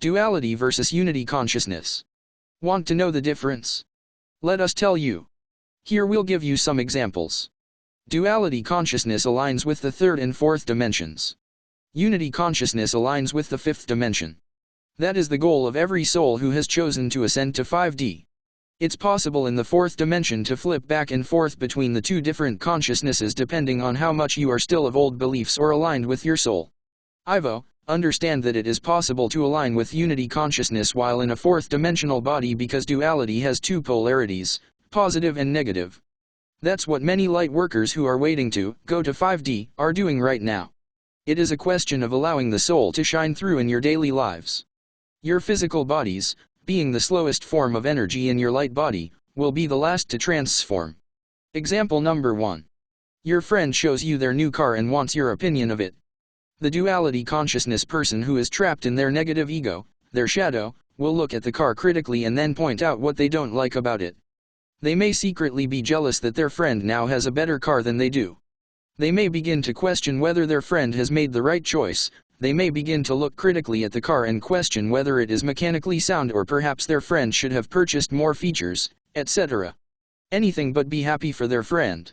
Duality versus unity consciousness. Want to know the difference? Let us tell you. Here we'll give you some examples. Duality consciousness aligns with the third and fourth dimensions. Unity consciousness aligns with the fifth dimension. That is the goal of every soul who has chosen to ascend to 5D. It's possible in the fourth dimension to flip back and forth between the two different consciousnesses depending on how much you are still of old beliefs or aligned with your soul. Ivo, understand that it is possible to align with unity consciousness while in a fourth dimensional body because duality has two polarities, positive and negative. That's what many light workers who are waiting to go to 5D are doing right now. It is a question of allowing the soul to shine through in your daily lives. Your physical bodies, being the slowest form of energy in your light body, will be the last to transform. Example number 1. Your friend shows you their new car and wants your opinion of it. The duality consciousness person who is trapped in their negative ego, their shadow, will look at the car critically and then point out what they don't like about it. They may secretly be jealous that their friend now has a better car than they do. They may begin to question whether their friend has made the right choice. They may begin to look critically at the car and question whether it is mechanically sound or perhaps their friend should have purchased more features, etc. Anything but be happy for their friend.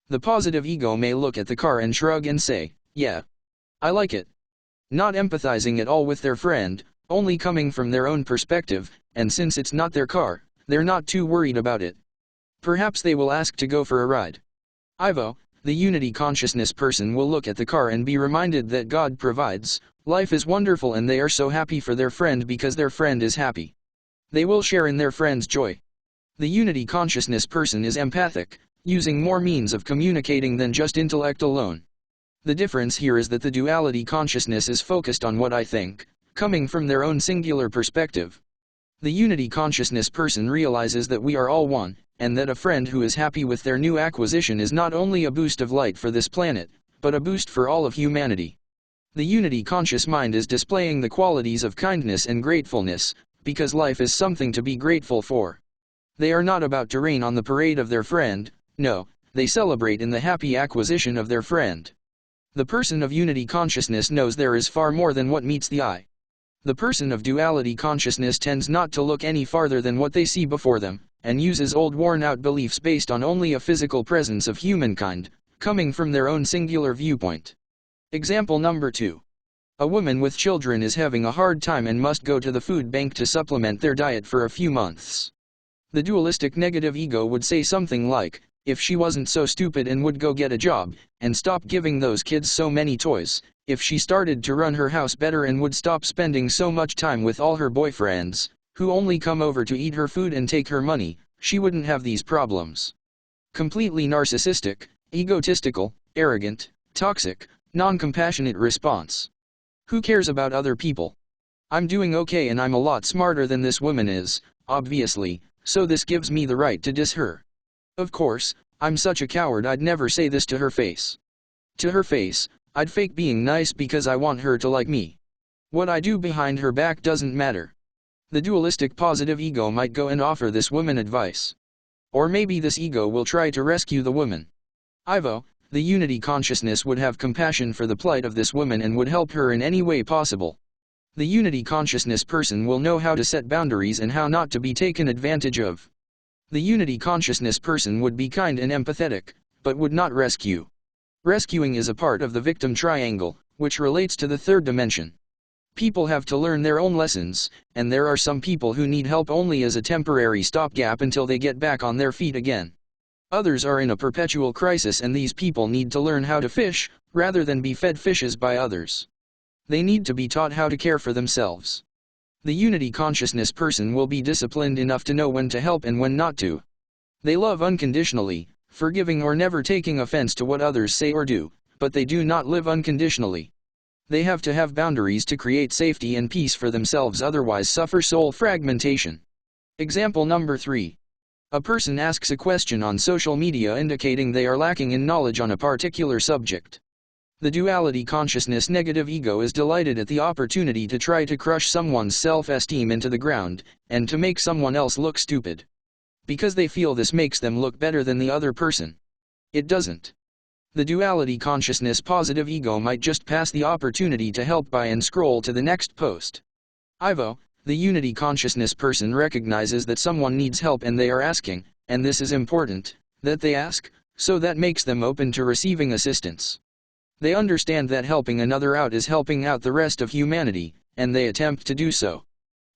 The positive ego may look at the car and shrug and say, "Yeah, I like it." Not empathizing at all with their friend, only coming from their own perspective, and since it's not their car, they're not too worried about it. Perhaps they will ask to go for a ride. Ivo, the unity consciousness person, will look at the car and be reminded that God provides, life is wonderful, and they are so happy for their friend because their friend is happy. They will share in their friend's joy. The unity consciousness person is empathic, using more means of communicating than just intellect alone. The difference here is that the duality consciousness is focused on what I think, coming from their own singular perspective. The unity consciousness person realizes that we are all one, and that a friend who is happy with their new acquisition is not only a boost of light for this planet, but a boost for all of humanity. The unity conscious mind is displaying the qualities of kindness and gratefulness, because life is something to be grateful for. They are not about to rain on the parade of their friend, no, they celebrate in the happy acquisition of their friend. The person of unity consciousness knows there is far more than what meets the eye. The person of duality consciousness tends not to look any farther than what they see before them, and uses old worn-out beliefs based on only a physical presence of humankind, coming from their own singular viewpoint. Example number 2. A woman with children is having a hard time and must go to the food bank to supplement their diet for a few months. The dualistic negative ego would say something like, if she wasn't so stupid and would go get a job, and stop giving those kids so many toys, if she started to run her house better and would stop spending so much time with all her boyfriends, who only come over to eat her food and take her money, she wouldn't have these problems. Completely narcissistic, egotistical, arrogant, toxic, non-compassionate response. Who cares about other people? I'm doing okay and I'm a lot smarter than this woman is, obviously, so this gives me the right to diss her. Of course, I'm such a coward I'd never say this to her face. To her face, I'd fake being nice because I want her to like me. What I do behind her back doesn't matter. The dualistic positive ego might go and offer this woman advice. Or maybe this ego will try to rescue the woman. Ivo, the unity consciousness, would have compassion for the plight of this woman and would help her in any way possible. The unity consciousness person will know how to set boundaries and how not to be taken advantage of. The unity consciousness person would be kind and empathetic, but would not rescue. Rescuing is a part of the victim triangle, which relates to the third dimension. People have to learn their own lessons, and there are some people who need help only as a temporary stopgap until they get back on their feet again. Others are in a perpetual crisis, and these people need to learn how to fish, rather than be fed fishes by others. They need to be taught how to care for themselves. The unity consciousness person will be disciplined enough to know when to help and when not to. They love unconditionally, forgiving or never taking offense to what others say or do, but they do not live unconditionally. They have to have boundaries to create safety and peace for themselves, otherwise suffer soul fragmentation. Example number 3. A person asks a question on social media indicating they are lacking in knowledge on a particular subject. The duality consciousness negative ego is delighted at the opportunity to try to crush someone's self-esteem into the ground, and to make someone else look stupid. Because they feel this makes them look better than the other person. It doesn't. The duality consciousness positive ego might just pass the opportunity to help by and scroll to the next post. Ivo, the unity consciousness person recognizes that someone needs help and they are asking, and this is important, that they ask, so that makes them open to receiving assistance. They understand that helping another out is helping out the rest of humanity, and they attempt to do so.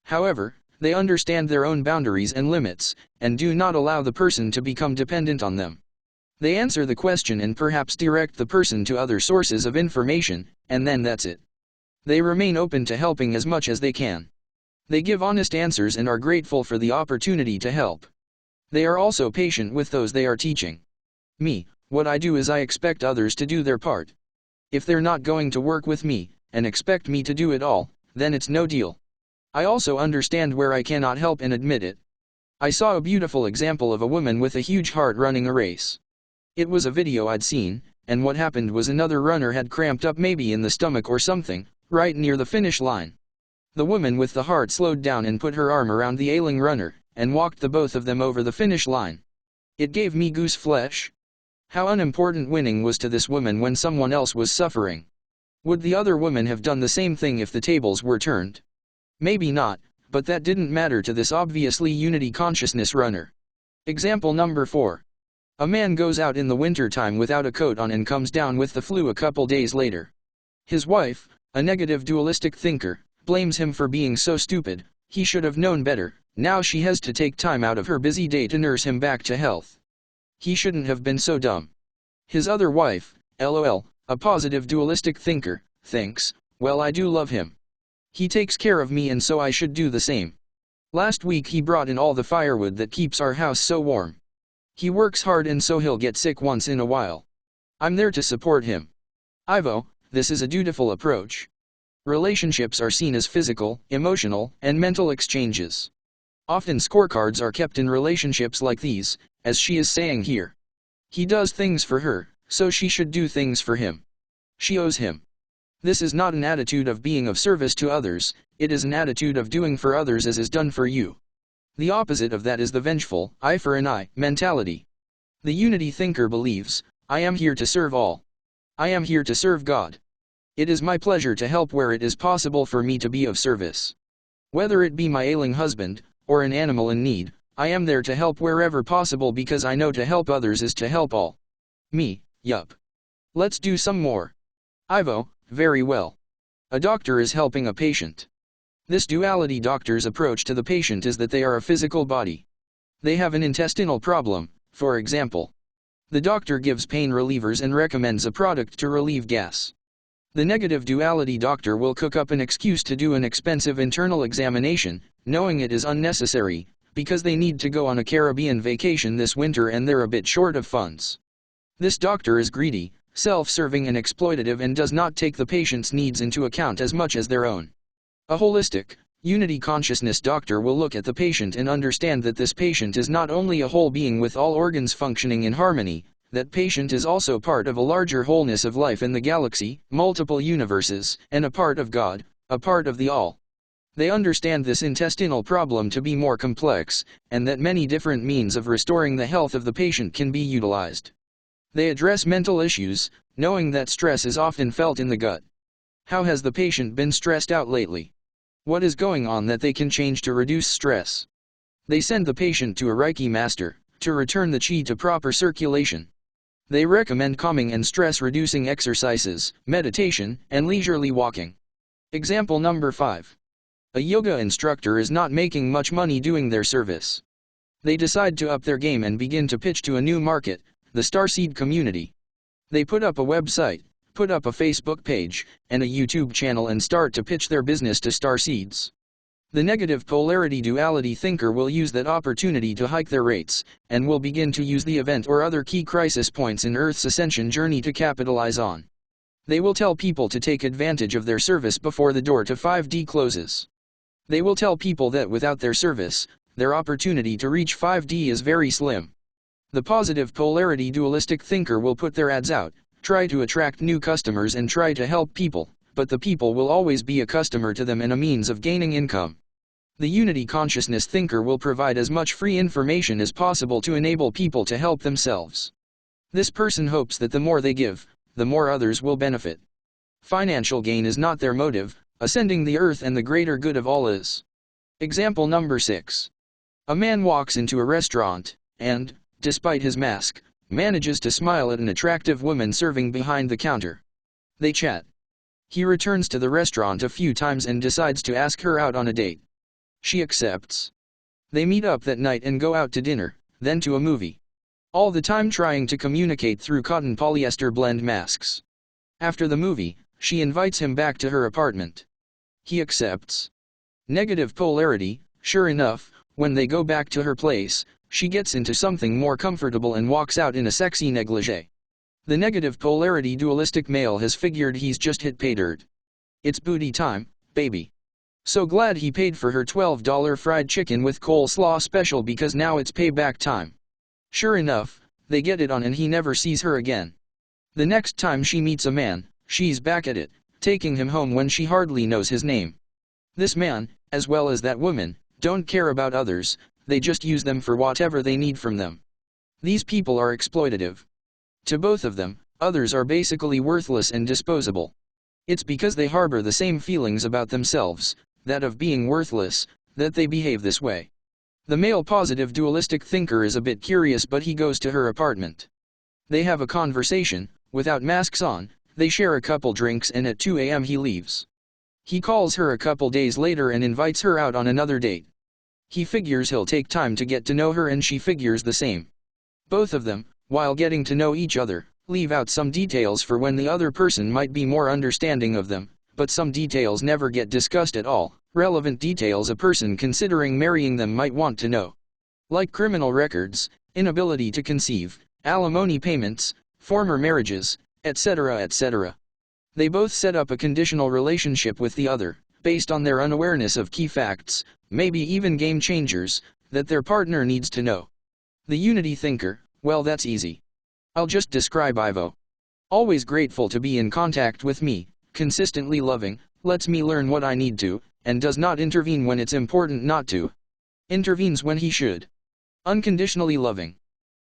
However, they understand their own boundaries and limits, and do not allow the person to become dependent on them. They answer the question and perhaps direct the person to other sources of information, and then that's it. They remain open to helping as much as they can. They give honest answers and are grateful for the opportunity to help. They are also patient with those they are teaching. Me, what I do is I expect others to do their part. If they're not going to work with me, and expect me to do it all, then it's no deal. I also understand where I cannot help and admit it. I saw a beautiful example of a woman with a huge heart running a race. It was a video I'd seen, and what happened was another runner had cramped up maybe in the stomach or something, right near the finish line. The woman with the heart slowed down and put her arm around the ailing runner, and walked the both of them over the finish line. It gave me goose flesh. How unimportant winning was to this woman when someone else was suffering. Would the other woman have done the same thing if the tables were turned? Maybe not, but that didn't matter to this obviously unity consciousness runner. Example number 4. A man goes out in the winter time without a coat on and comes down with the flu a couple days later. His wife, a negative dualistic thinker, blames him for being so stupid. He should have known better. Now she has to take time out of her busy day to nurse him back to health. He shouldn't have been so dumb. His other wife, LOL, a positive dualistic thinker, thinks, well, I do love him. He takes care of me and so I should do the same. Last week he brought in all the firewood that keeps our house so warm. He works hard and so he'll get sick once in a while. I'm there to support him. Ivo, this is a dutiful approach. Relationships are seen as physical, emotional, and mental exchanges. Often scorecards are kept in relationships like these, as she is saying here. He does things for her, so she should do things for him. She owes him. This is not an attitude of being of service to others, it is an attitude of doing for others as is done for you. The opposite of that is the vengeful, I for an I, mentality. The unity thinker believes, I am here to serve all. I am here to serve God. It is my pleasure to help where it is possible for me to be of service. Whether it be my ailing husband, or an animal in need, I am there to help wherever possible because I know to help others is to help all. Me, yup. Let's do some more. Ivo, very well. A doctor is helping a patient. This duality doctor's approach to the patient is that they are a physical body. They have an intestinal problem, for example. The doctor gives pain relievers and recommends a product to relieve gas. The negative duality doctor will cook up an excuse to do an expensive internal examination, knowing it is unnecessary, because they need to go on a Caribbean vacation this winter and they're a bit short of funds. This doctor is greedy, self-serving and exploitative and does not take the patient's needs into account as much as their own. A holistic, unity consciousness doctor will look at the patient and understand that this patient is not only a whole being with all organs functioning in harmony, that patient is also part of a larger wholeness of life in the galaxy, multiple universes, and a part of God, a part of the all. They understand this intestinal problem to be more complex, and that many different means of restoring the health of the patient can be utilized. They address mental issues, knowing that stress is often felt in the gut. How has the patient been stressed out lately? What is going on that they can change to reduce stress? They send the patient to a Reiki master, to return the chi to proper circulation. They recommend calming and stress-reducing exercises, meditation, and leisurely walking. Example number 5. A yoga instructor is not making much money doing their service. They decide to up their game and begin to pitch to a new market, the starseed community. They put up a website, put up a Facebook page, and a YouTube channel and start to pitch their business to starseeds. The negative polarity duality thinker will use that opportunity to hike their rates, and will begin to use the event or other key crisis points in Earth's ascension journey to capitalize on. They will tell people to take advantage of their service before the door to 5D closes. They will tell people that without their service, their opportunity to reach 5D is very slim. The positive polarity dualistic thinker will put their ads out, try to attract new customers and try to help people, but the people will always be a customer to them and a means of gaining income. The unity consciousness thinker will provide as much free information as possible to enable people to help themselves. This person hopes that the more they give, the more others will benefit. Financial gain is not their motive, ascending the earth and the greater good of all is. Example number 6. A man walks into a restaurant, and, despite his mask, manages to smile at an attractive woman serving behind the counter. They chat. He returns to the restaurant a few times and decides to ask her out on a date. She accepts. They meet up that night and go out to dinner, then to a movie. All the time trying to communicate through cotton polyester blend masks. After the movie, she invites him back to her apartment. He accepts. Negative polarity. Sure enough, when they go back to her place, she gets into something more comfortable and walks out in a sexy negligee. The negative polarity dualistic male has figured he's just hit pay dirt. It's booty time, baby. So glad he paid for her $12 fried chicken with coleslaw special because now it's payback time. Sure enough, they get it on and he never sees her again. The next time she meets a man, she's back at it, taking him home when she hardly knows his name. This man, as well as that woman, don't care about others, they just use them for whatever they need from them. These people are exploitative. To both of them, others are basically worthless and disposable. It's because they harbor the same feelings about themselves, that of being worthless, that they behave this way. The male positive dualistic thinker is a bit curious, but he goes to her apartment. They have a conversation, without masks on, they share a couple drinks and at 2 a.m. he leaves. He calls her a couple days later and invites her out on another date. He figures he'll take time to get to know her and she figures the same. Both of them, while getting to know each other, leave out some details for when the other person might be more understanding of them, but some details never get discussed at all, relevant details a person considering marrying them might want to know. Like criminal records, inability to conceive, alimony payments, former marriages, etc. etc. They both set up a conditional relationship with the other, based on their unawareness of key facts, maybe even game changers, that their partner needs to know. The unity thinker, well, that's easy. I'll just describe Ivo. Always grateful to be in contact with me, consistently loving, lets me learn what I need to, and does not intervene when it's important not to. Intervenes when he should. Unconditionally loving.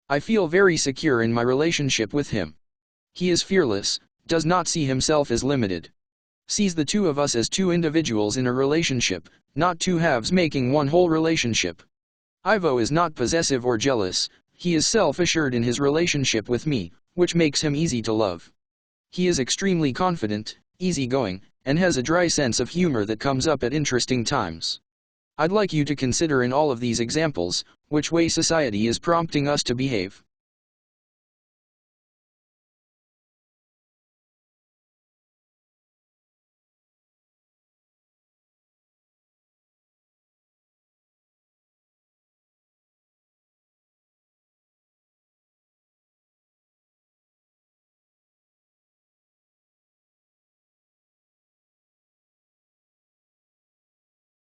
I feel very secure in my relationship with him. He is fearless, does not see himself as limited. Sees the two of us as two individuals in a relationship, not two halves making one whole relationship. Ivo is not possessive or jealous, he is self-assured in his relationship with me, which makes him easy to love. He is extremely confident, easygoing, and has a dry sense of humor that comes up at interesting times. I'd like you to consider in all of these examples, which way society is prompting us to behave.